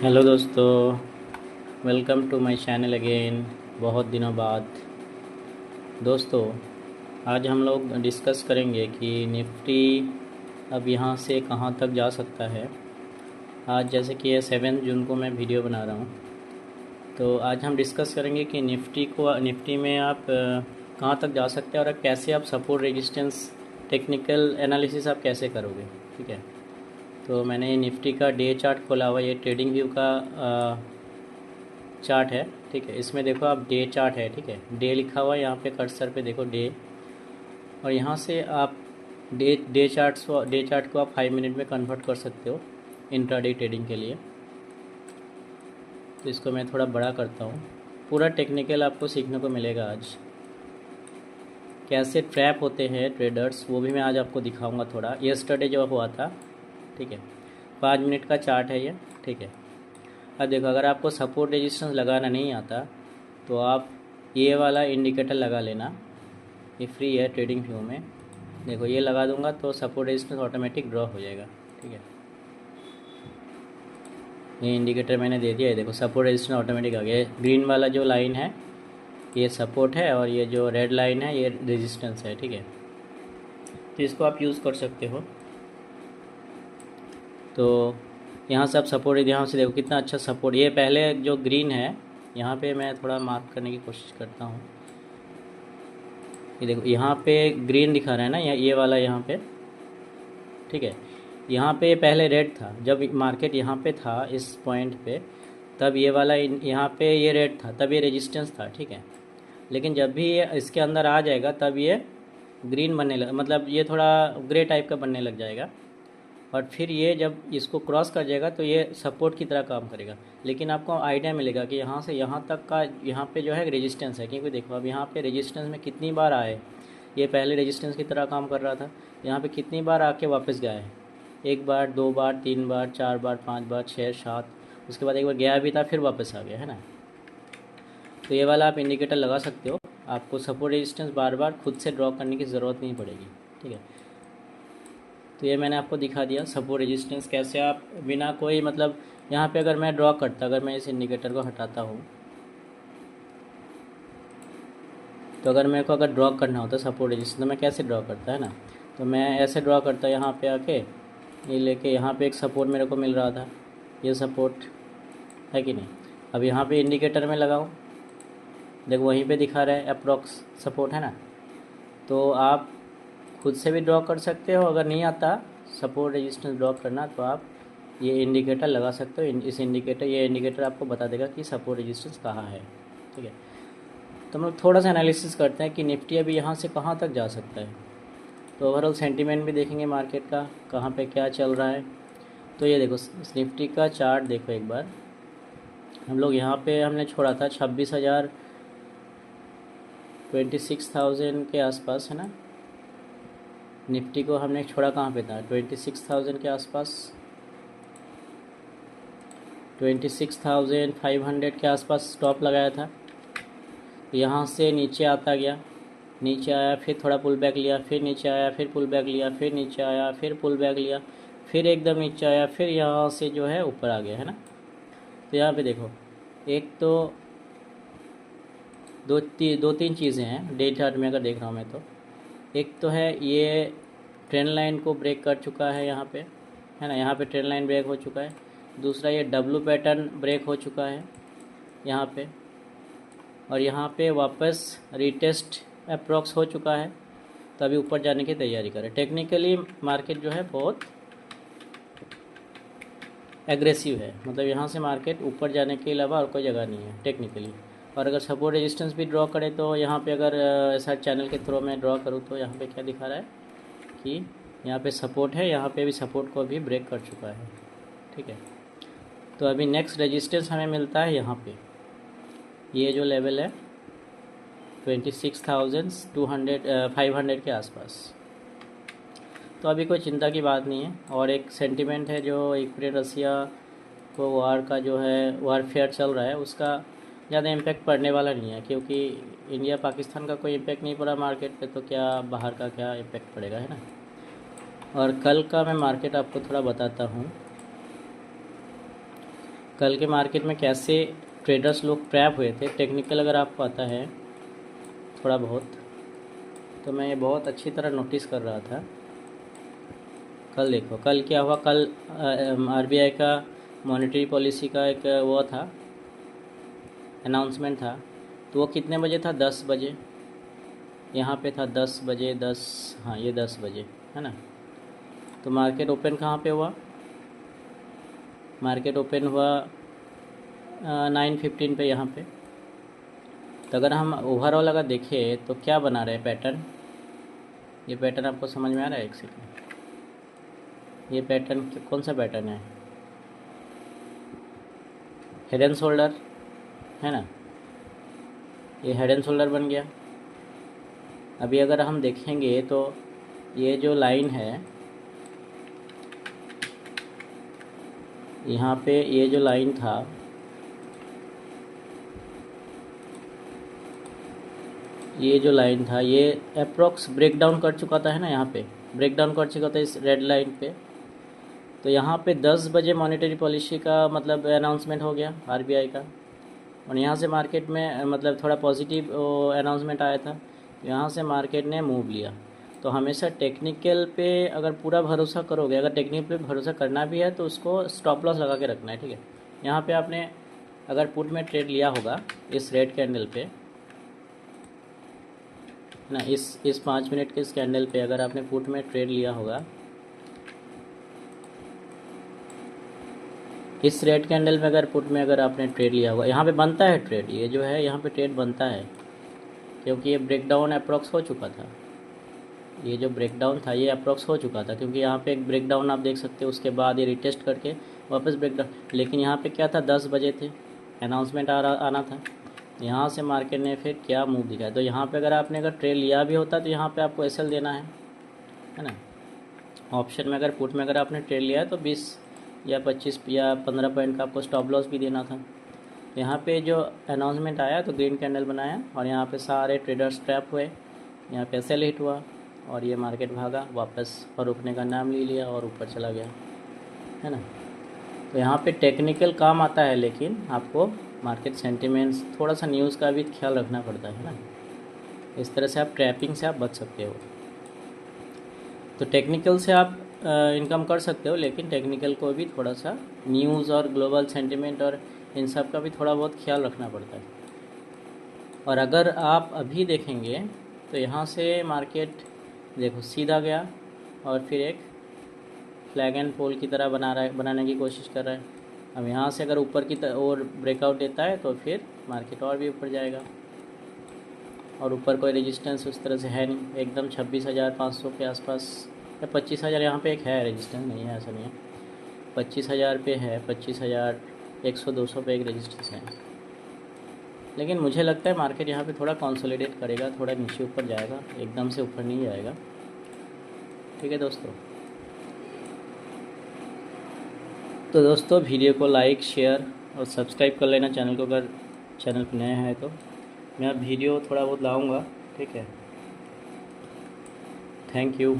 Hello दोस्तों, welcome to my channel again. बहुत दिनों बाद दोस्तों, आज हम लोग डिस्कस करेंगे कि निफ्टी अब यहाँ से कहाँ तक जा सकता है। आज जैसे कि ये 7 जून को मैं वीडियो बना रहा हूँ, तो आज हम डिस्कस करेंगे कि निफ्टी में आप कहाँ तक जा सकते हैं और कैसे आप सपोर्ट रेजिस्टेंस टेक्निकल एनालिसिस आप कैसे करोगे। ठीक है, तो मैंने ये निफ्टी का डे चार्ट खोला हुआ, ये ट्रेडिंग व्यू का चार्ट है। ठीक है, इसमें देखो आप डे चार्ट है। ठीक है, डे लिखा हुआ है यहाँ पे, कर्सर पे देखो डे, और यहाँ से आप डे चार्ट को आप 5 मिनट में कन्वर्ट कर सकते हो इंट्राडे ट्रेडिंग के लिए। तो इसको मैं थोड़ा बड़ा करता हूँ। पूरा टेक्निकल आपको सीखने को मिलेगा आज, कैसे ट्रैप होते हैं ट्रेडर्स, वो भी मैं आज आपको दिखाऊंगा थोड़ा। यस्टरडे जो हुआ था, ठीक है, 5 मिनट का चार्ट है ये। ठीक है, अब देखो, अगर आपको सपोर्ट रेजिस्टेंस लगाना नहीं आता तो आप ये वाला इंडिकेटर लगा लेना, ये फ्री है ट्रेडिंग व्यू में। देखो, ये लगा दूंगा तो सपोर्ट रेजिस्टेंस ऑटोमेटिक ड्रॉ हो जाएगा। ठीक है, ये इंडिकेटर मैंने दे दिया है। देखो, सपोर्ट रेजिस्टेंस ऑटोमेटिक आ गया। ग्रीन वाला जो लाइन है ये सपोर्ट है, और ये जो रेड लाइन है ये रेजिस्टेंस है। ठीक है, तो इसको आप यूज़ कर सकते हो। तो यहाँ से आप सपोर्ट, यहाँ से देखो कितना अच्छा सपोर्ट। ये पहले जो ग्रीन है, यहाँ पे मैं थोड़ा मार्क करने की कोशिश करता हूँ। ये देखो, यहाँ पे ग्रीन दिखा रहा है ना, ये वाला यहाँ पे। ठीक है, यहाँ पे पहले रेड था जब मार्केट यहाँ पे था इस पॉइंट पे, तब ये वाला यहाँ पे ये रेड था, तब ये रेजिस्टेंस था। ठीक है, लेकिन जब भी ये इसके अंदर आ जाएगा तब ये ग्रीन बनने लगा, मतलब ये थोड़ा ग्रे टाइप का बनने लग जाएगा, और फिर ये जब इसको क्रॉस कर जाएगा तो ये सपोर्ट की तरह काम करेगा। लेकिन आपको आइडिया मिलेगा कि यहाँ से यहाँ तक का यहाँ पे जो है रेजिस्टेंस है, क्योंकि देखो अब यहाँ पे रेजिस्टेंस में कितनी बार आए। ये पहले रेजिस्टेंस की तरह काम कर रहा था, यहाँ पे कितनी बार आके वापस गया है। 1 बार, 2 बार, 3 बार, 4 बार, 5 बार, 6, 7, उसके बाद एक बार गया भी था, फिर वापस आ गया है ना। तो ये वाला आप इंडिकेटर लगा सकते हो, आपको सपोर्ट रेजिस्टेंस बार बार खुद से ड्रॉ करने की ज़रूरत नहीं पड़ेगी। ठीक है, तो ये मैंने आपको दिखा दिया सपोर्ट रेजिस्टेंस कैसे आप बिना कोई, मतलब यहाँ पे अगर मैं ड्रॉ करता, अगर मैं इस इंडिकेटर को हटाता हूँ, तो अगर मेरे को ड्रॉ करना होता सपोर्ट रेजिस्टेंस, तो मैं कैसे ड्रॉ करता है ना, तो मैं ऐसे ड्रॉ करता यहाँ पे आके, ये लेके यहाँ पे एक सपोर्ट मेरे को मिल रहा था, ये सपोर्ट है कि नहीं। अब यहाँ पे इंडिकेटर में लगाऊँ, देखो वहीं पे दिखा रहा है अप्रॉक्स सपोर्ट है ना। तो आप खुद से भी ड्रॉ कर सकते हो, अगर नहीं आता सपोर्ट रेजिस्टेंस ड्रॉ करना तो आप ये इंडिकेटर लगा सकते हो। इस इंडिकेटर, ये इंडिकेटर आपको बता देगा कि सपोर्ट रेजिस्टेंस कहाँ है। ठीक है, तो हम लोग थोड़ा सा एनालिसिस करते हैं कि निफ्टी अभी यहाँ से कहाँ तक जा सकता है। तो ओवरऑल सेंटीमेंट भी देखेंगे मार्केट का, कहाँ पे क्या चल रहा है। तो ये देखो, निफ्टी का चार्ट देखो एक बार। हम लोग यहाँ पे हमने छोड़ा था 26,000, 26,000 के आसपास है ना। निफ्टी को हमने छोड़ा कहाँ पे था, 26,000 के आसपास, 26,500 के आसपास स्टॉप लगाया था। यहाँ से नीचे आता गया, नीचे आया, फिर थोड़ा पुल बैक लिया, फिर नीचे आया, फिर पुल बैक लिया, फिर नीचे आया, फिर पुल बैक लिया, फिर एकदम नीचे आया, फिर यहाँ से जो है ऊपर आ गया है ना। तो यहाँ पे देखो, एक तो दो तीन चीज़ें हैं डे चार्ट में अगर देख रहा हूँ मैं, तो एक तो है ये ट्रेंड लाइन को ब्रेक कर चुका है यहाँ पे, है ना, यहाँ पे ट्रेंड लाइन ब्रेक हो चुका है। दूसरा, ये डब्लू पैटर्न ब्रेक हो चुका है यहाँ पे, और यहाँ पे वापस रिटेस्ट अप्रॉक्स हो चुका है, तो अभी ऊपर जाने की तैयारी करें। टेक्निकली मार्केट जो है बहुत एग्रेसिव है, मतलब यहाँ से मार्केट ऊपर जाने के अलावा और कोई जगह नहीं है टेक्निकली। और अगर सपोर्ट रेजिस्टेंस भी ड्रॉ करे तो यहाँ पे अगर ऐसा चैनल के थ्रू मैं ड्रॉ करूँ तो यहाँ पे क्या दिखा रहा है कि यहाँ पे सपोर्ट है, यहाँ पे भी सपोर्ट को भी ब्रेक कर चुका है। ठीक है, तो अभी नेक्स्ट रेजिस्टेंस हमें मिलता है यहाँ पे, ये जो लेवल है 26,500 के आसपास। तो अभी कोई चिंता की बात नहीं है। और एक सेंटिमेंट है जो यूक्रेन रसिया को वार का जो है वारफेयर चल रहा है, उसका ज़्यादा इम्पैक्ट पड़ने वाला नहीं है, क्योंकि इंडिया पाकिस्तान का कोई इम्पैक्ट नहीं पड़ा मार्केट पे, तो क्या बाहर का क्या इम्पैक्ट पड़ेगा, है ना। और कल का मैं मार्केट आपको थोड़ा बताता हूँ। कल के मार्केट में कैसे ट्रेडर्स लोग ट्रैप हुए थे, टेक्निकल अगर आपको आता है थोड़ा बहुत, तो मैं ये बहुत अच्छी तरह नोटिस कर रहा था। कल देखो कल क्या हुआ। कल आरबीआई का मॉनेटरी पॉलिसी का एक वो था, अनाउंसमेंट था। तो वो कितने बजे था? 10 बजे। यहाँ पे था 10 बजे, 10, हाँ ये 10 बजे है ना। तो मार्केट ओपन कहाँ पे हुआ? मार्केट ओपन हुआ 9:15 पे यहाँ पे। तो अगर हम ओवरऑल अगर देखें तो क्या बना रहे पैटर्न, ये पैटर्न आपको समझ में आ रहा है? एक सेकंड, ये पैटर्न कौन सा पैटर्न है? हेड एंड शोल्डर है ना, ये हेड एंड शोल्डर बन गया। अभी अगर हम देखेंगे तो ये जो लाइन है यहाँ पे, ये जो लाइन था ये अप्रोक्स ब्रेक डाउन कर चुका था, है ना। यहाँ पे ब्रेक डाउन कर चुका था इस रेड लाइन पे। तो यहाँ पे 10 बजे मॉनेटरी पॉलिसी का मतलब अनाउंसमेंट हो गया आरबीआई का, और यहाँ से मार्केट में मतलब थोड़ा पॉजिटिव अनाउंसमेंट आया था। यहाँ से मार्केट ने मूव लिया। तो हमेशा टेक्निकल पे अगर पूरा भरोसा करोगे, अगर टेक्निकल पे भरोसा करना भी है तो उसको स्टॉप लॉस लगा के रखना है, ठीक है। यहाँ पे आपने अगर पुट में ट्रेड लिया होगा इस रेड कैंडल पे ना, इस 5 मिनट के इस कैंडल पे अगर आपने पुट में ट्रेड लिया होगा, इस रेड कैंडल में अगर पुट में अगर आपने ट्रेड लिया होगा, यहाँ पे बनता है ट्रेड, ये जो है यहाँ पे ट्रेड बनता है, क्योंकि ये ब्रेकडाउन अप्रॉक्स हो चुका था। ये जो ब्रेकडाउन था ये अप्रॉक्स हो चुका था, क्योंकि यहाँ पे एक ब्रेकडाउन आप देख सकते हो, उसके बाद ये रिटेस्ट करके वापस ब्रेकडाउन। लेकिन यहाँ पे क्या था, 10 बजे थे, अनाउंसमेंट आना था। यहाँ से मार्केट ने फिर क्या मूव दिखाया। तो यहाँ पे अगर आपने ट्रेड लिया भी होता तो यहाँ पे आपको एसएल देना है ना। ऑप्शन में अगर पुट में अगर आपने ट्रेड लिया है तो 20 या 25 या 15 पॉइंट का आपको स्टॉप लॉस भी देना था। यहाँ पे जो अनाउंसमेंट आया तो ग्रीन कैंडल बनाया, और यहाँ पे सारे ट्रेडर्स ट्रैप हुए, यहाँ पे एसएल हिट हुआ, और ये मार्केट भागा वापस और रुकने का नाम ले लिया और ऊपर चला गया, है ना। तो यहाँ पे टेक्निकल काम आता है, लेकिन आपको मार्केट सेंटिमेंट्स, थोड़ा सा न्यूज़ का भी ख्याल रखना पड़ता है ना। इस तरह से आप ट्रैपिंग से आप बच सकते हो। तो टेक्निकल से आप इनकम कर सकते हो, लेकिन टेक्निकल को भी थोड़ा सा न्यूज़ और ग्लोबल सेंटिमेंट और इन सब का भी थोड़ा बहुत ख्याल रखना पड़ता है। और अगर आप अभी देखेंगे तो यहाँ से मार्केट देखो सीधा गया और फिर एक फ्लैग एंड पोल की तरह बनाने की कोशिश कर रहा है। अब यहाँ से अगर ऊपर की और ब्रेकआउट देता है तो फिर मार्केट और भी ऊपर जाएगा, और ऊपर कोई रेजिस्टेंस उस तरह से है नहीं, एकदम 26,500 के आसपास या 25,000 यहाँ पे एक है रेजिस्टेंस, नहीं है ऐसा नहीं है, 25,000 पे है, 25,100 200 पे एक रेजिस्टेंस है। लेकिन मुझे लगता है मार्केट यहाँ पे थोड़ा कंसोलिडेट करेगा, थोड़ा नीचे ऊपर जाएगा, एकदम से ऊपर नहीं जाएगा। ठीक है दोस्तों, तो दोस्तों वीडियो को लाइक शेयर और सब्सक्राइब कर लेना चैनल को, अगर चैनल पर नया है तो। मैं वीडियो थोड़ा बहुत लाऊंगा, ठीक है। Thank you.